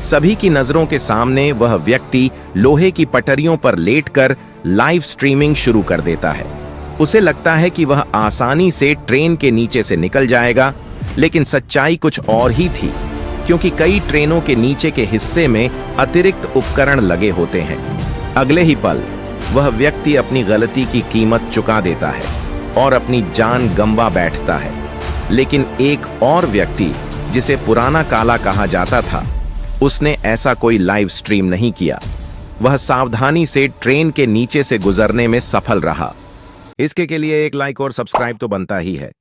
सभी की नजरों के सामने वह व्यक्ति लोहे की पटरियों पर लेटकर लाइव स्ट्रीमिंग शुरू कर देता है। उसे लगता है कि वह आसानी से ट्रेन के नीचे से निकल जाएगा, लेकिन सच्चाई कुछ और ही थी, क्योंकि कई ट्रेनों के नीचे के हिस्से में अतिरिक्त उपकरण लगे होते हैं। अगले ही पल वह व्यक्ति अपनी गलती की कीमत चुका देता है और अपनी जान गंवा बैठता है। लेकिन एक और व्यक्ति, जिसे पुराना काला कहा जाता था, उसने ऐसा कोई लाइव स्ट्रीम नहीं किया। वह सावधानी से ट्रेन के नीचे से गुजरने में सफल रहा। इसके लिए एक लाइक और सब्सक्राइब तो बनता ही है।